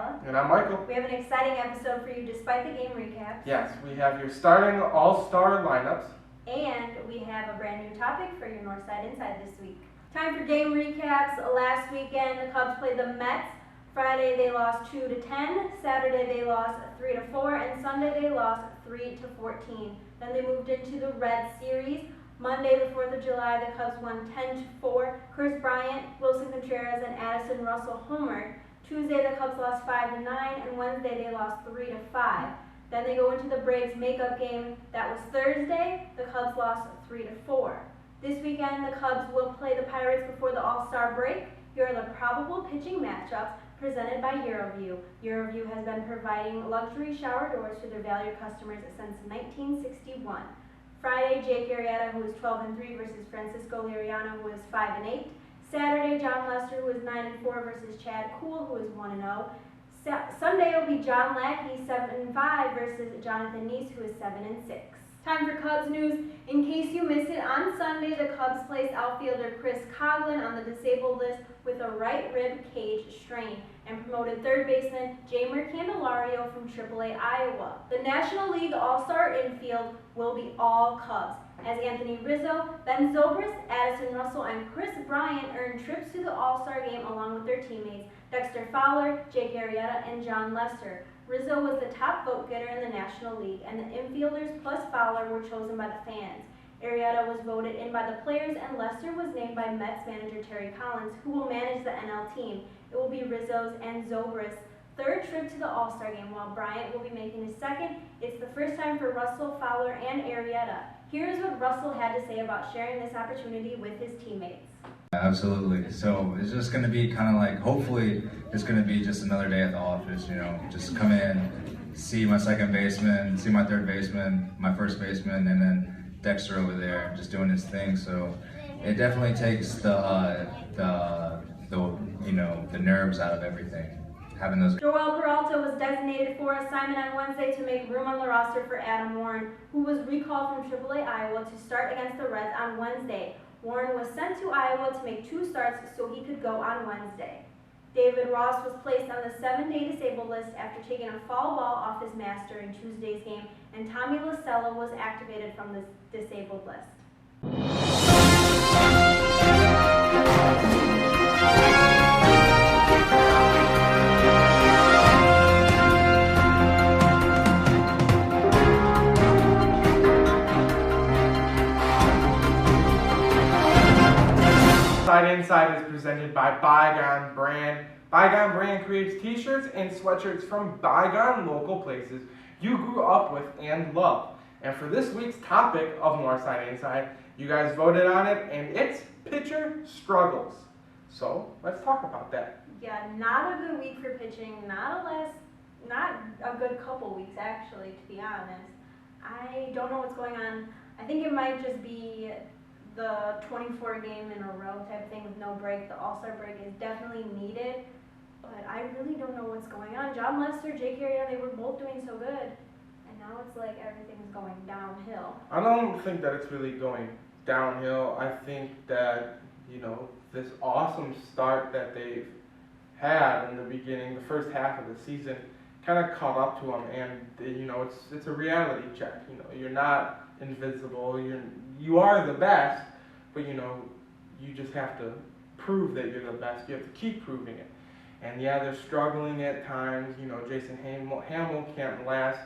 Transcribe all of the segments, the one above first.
Gabriella. And I'm Michael. We have an exciting episode for you despite the game recaps. Yes, we have your starting all-star lineups. And we have a brand new topic for your Northside Inside this week. Time for game recaps. Last weekend, the Cubs played the Mets. Friday, they lost 2-10. Saturday, they lost 3-4. And Sunday, they lost 3-14. Then they moved into the Red Series. Monday, the 4th of July, the Cubs won 10-4. Chris Bryant, Wilson Contreras, and Addison Russell homered. Tuesday, the Cubs lost 5-9, and Wednesday, they lost 3-5. Then they go into the Braves makeup game. That was Thursday. The Cubs lost 3-4. This weekend, the Cubs will play the Pirates before the All-Star break. Here are the probable pitching matchups presented by EuroView. EuroView has been providing luxury shower doors to their valued customers since 1961. Friday, Jake Arrieta, who is 12-3, versus Francisco Liriano, who is 5-8. Saturday, John Lester, who is 9-4, versus Chad Kuhl, who is 1-0. Sunday will be John Lackey, 7-5, versus Jonathan Neese, who is 7-6. Time for Cubs news. In case you missed it, on Sunday, the Cubs placed outfielder Chris Coghlan on the disabled list with a right rib cage strain and promoted third baseman Jeimer Candelario from AAA Iowa. The National League All-Star infield will be all Cubs, as Anthony Rizzo, Ben Zobrist, Addison Russell, and Chris Bryant earned trips to the All-Star game along with their teammates Dexter Fowler, Jake Arrieta, and John Lester. Rizzo was the top vote-getter in the National League, and the infielders plus Fowler were chosen by the fans. Arrieta was voted in by the players, and Lester was named by Mets manager Terry Collins, who will manage the NL team. It will be Rizzo's and Zobrist's third trip to the All-Star game, while Bryant will be making his second. It's the first time for Russell, Fowler, and Arrieta. Here's what Russell had to say about sharing this opportunity with his teammates. Absolutely. So it's just going to be kind of like, hopefully it's going to be just another day at the office, just come in, see my second baseman, see my third baseman, my first baseman, and then Dexter over there just doing his thing. So it definitely takes the nerves out of everything. Having those. Joel Peralta was designated for assignment on Wednesday to make room on the roster for Adam Warren, who was recalled from AAA Iowa to start against the Reds on Wednesday. Warren was sent to Iowa to make 2 starts so he could go on Wednesday. David Ross was placed on the 7-day disabled list after taking a foul ball off his mask during Tuesday's game, and Tommy Lasella was activated from the disabled list. Northside Inside is presented by Bygone Brand. Bygone Brand creates t-shirts and sweatshirts from bygone local places you grew up with and love. And for this week's topic of Northside Inside, you guys voted on it, and it's pitcher struggles. So let's talk about that. Yeah, not a good week for pitching. Not a good couple weeks actually, to be honest. I don't know what's going on. I think it might just be the 24 game in a row type of thing with no break. The All-Star break is definitely needed, but I really don't know what's going on. John Lester, Jake Arrieta, they were both doing so good, and now it's like everything's going downhill. I don't think that it's really going downhill. I think that, this awesome start that they've had in the beginning, the first half of the season, kind of caught up to them, and it's a reality check. You're not invincible. You are the best, but you just have to prove that you're the best. You have to keep proving it. And yeah, they're struggling at times. Jason Hamill can't last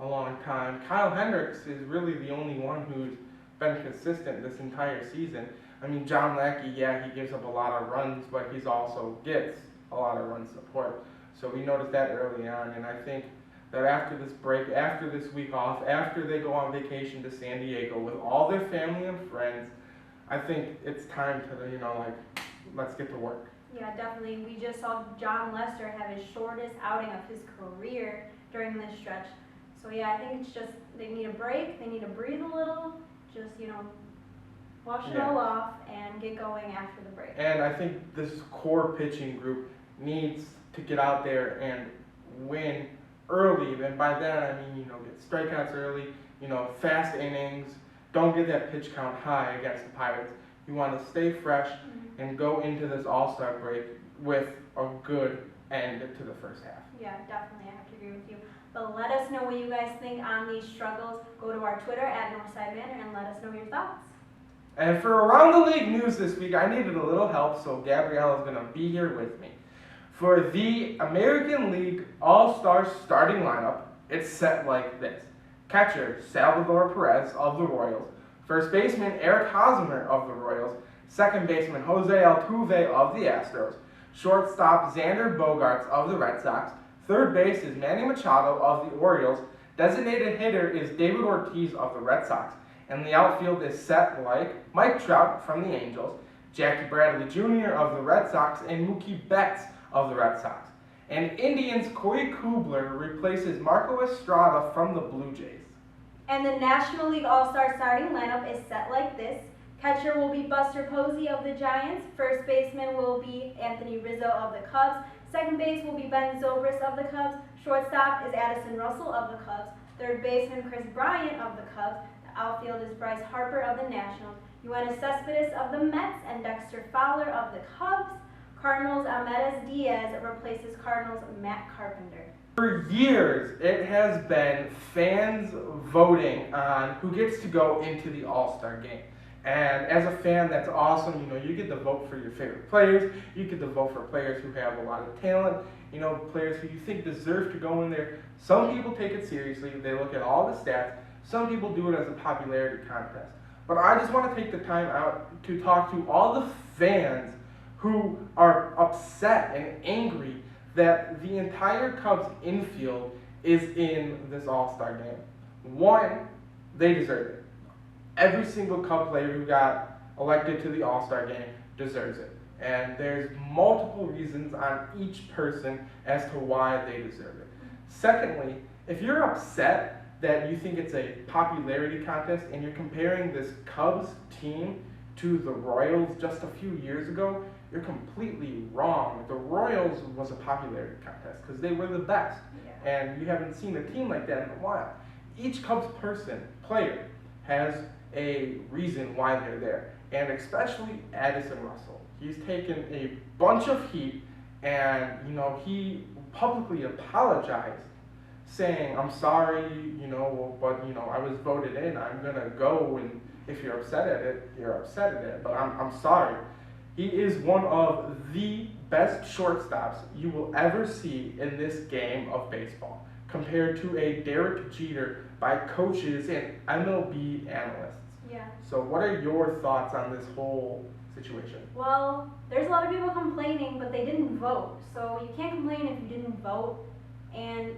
a long time. Kyle Hendricks is really the only one who's been consistent this entire season. I mean, John Lackey, yeah, he gives up a lot of runs, but he also gets a lot of run support. So we noticed that early on, and I think that after this break, after this week off, after they go on vacation to San Diego with all their family and friends, I think it's time to, let's get to work. Yeah, definitely. We just saw John Lester have his shortest outing of his career during this stretch. So yeah, I think it's just they need a break, they need to breathe a little, just, wash it all off and get going after the break. And I think this core pitching group needs to get out there and win early. And by that I mean, get strikeouts early, fast innings. Don't get that pitch count high against the Pirates. You want to stay fresh and go into this All-Star break with a good end to the first half. Yeah, definitely, I have to agree with you. But let us know what you guys think on these struggles. Go to our Twitter at Northside Banner and let us know your thoughts. And for Around the League news this week, I needed a little help, so Gabrielle is going to be here with me. For the American League All-Star starting lineup, it's set like this. Catcher, Salvador Perez of the Royals. First baseman, Eric Hosmer of the Royals. Second baseman, Jose Altuve of the Astros. Shortstop, Xander Bogaerts of the Red Sox. Third base is Manny Machado of the Orioles. Designated hitter is David Ortiz of the Red Sox. And the outfield is set like Mike Trout from the Angels, Jackie Bradley Jr. of the Red Sox, and Mookie Betts of the Red Sox. And Indians' Corey Kubler replaces Marco Estrada from the Blue Jays. And the National League All-Star starting lineup is set like this. Catcher will be Buster Posey of the Giants. First baseman will be Anthony Rizzo of the Cubs. Second base will be Ben Zobrist of the Cubs. Shortstop is Addison Russell of the Cubs. Third baseman Chris Bryant of the Cubs. The outfield is Bryce Harper of the Nationals. Yoenis Cespedes of the Mets and Dexter Fowler of the Cubs. Cardinals' Amedes Diaz replaces Cardinals' Matt Carpenter. For years, it has been fans voting on who gets to go into the All-Star game. And as a fan, that's awesome. You know, you get to vote for your favorite players. You get to vote for players who have a lot of talent. You know, players who you think deserve to go in there. Some people take it seriously. They look at all the stats. Some people do it as a popularity contest. But I just want to take the time out to talk to all the fans who are upset and angry that the entire Cubs infield is in this All-Star game. One, they deserve it. Every single Cub player who got elected to the All-Star game deserves it. And there's multiple reasons on each person as to why they deserve it. Secondly, if you're upset that you think it's a popularity contest and you're comparing this Cubs team to the Royals just a few years ago, you're completely wrong. The Royals was a popularity contest because they were the best. Yeah. And you haven't seen a team like that in a while. Each Cubs player, has a reason why they're there. And especially Addison Russell. He's taken a bunch of heat and, you know, he publicly apologized saying, I'm sorry, you know, but, you know, I was voted in. I'm going to go, and if you're upset at it, you're upset at it. But I'm sorry. He is one of the best shortstops you will ever see in this game of baseball, compared to a Derek Jeter by coaches and MLB analysts. Yeah. So what are your thoughts on this whole situation? Well, there's a lot of people complaining, but they didn't vote. So you can't complain if you didn't vote. And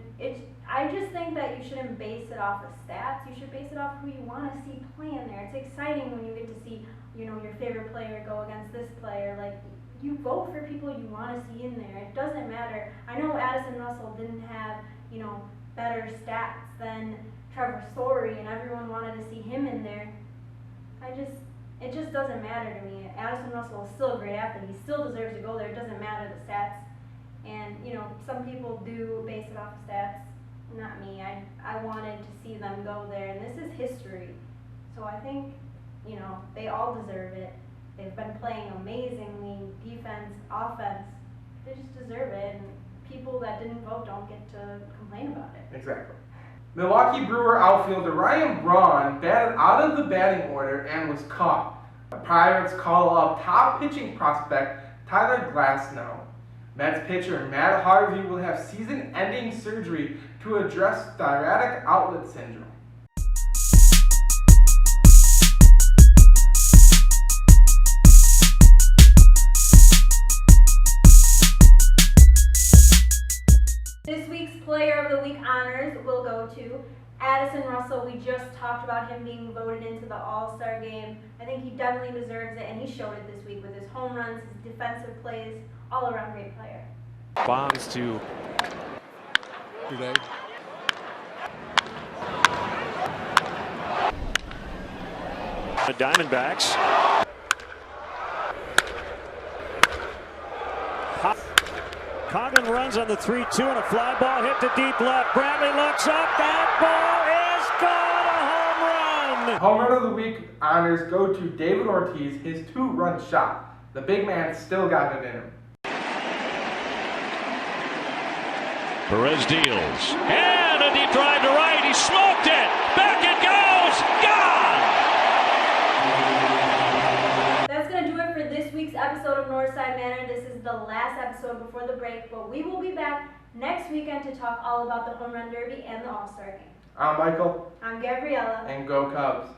I just think that you shouldn't base it off of stats. You should base it off who you want to see playing there. It's exciting when you get to see, you know, your favorite player go against this player. Like, you vote for people you want to see in there. It doesn't matter. I know Addison Russell didn't have, you know, better stats than Trevor Story, and everyone wanted to see him in there. It just doesn't matter to me. Addison Russell is still a great athlete. He still deserves to go there. It doesn't matter the stats. And, you know, some people do base it off of stats. Not me. I wanted to see them go there, and this is history. So I think, you know, they all deserve it. They've been playing amazingly, defense, offense. They just deserve it, and people that didn't vote don't get to complain about it. Exactly. Milwaukee Brewer outfielder Ryan Braun batted out of the batting order and was caught. The Pirates call up top pitching prospect Tyler Glasnow. Mets pitcher Matt Harvey will have season-ending surgery to address diuretic outlet syndrome. This week's Player of the Week honors will go to Addison Russell. We just talked about him being voted into the All-Star game. I think he definitely deserves it, and he showed it this week with his home runs, his defensive plays, all-around great player. Bonds to today. The Diamondbacks. Coggin runs on the 3-2 and a fly ball hit to deep left. Bradley looks up. That ball is gone. A home run. Home run of the week honors go to David Ortiz, his 2-run shot. The big man still got it in him. Perez deals. And a deep drive to right. He smoked it. Back it goes. Gone! That's going to do it for this week's episode of Northside Manor. This is the last episode before the break, but we will be back next weekend to talk all about the Home Run Derby and the All-Star Game. I'm Michael. I'm Gabriella. And go Cubs.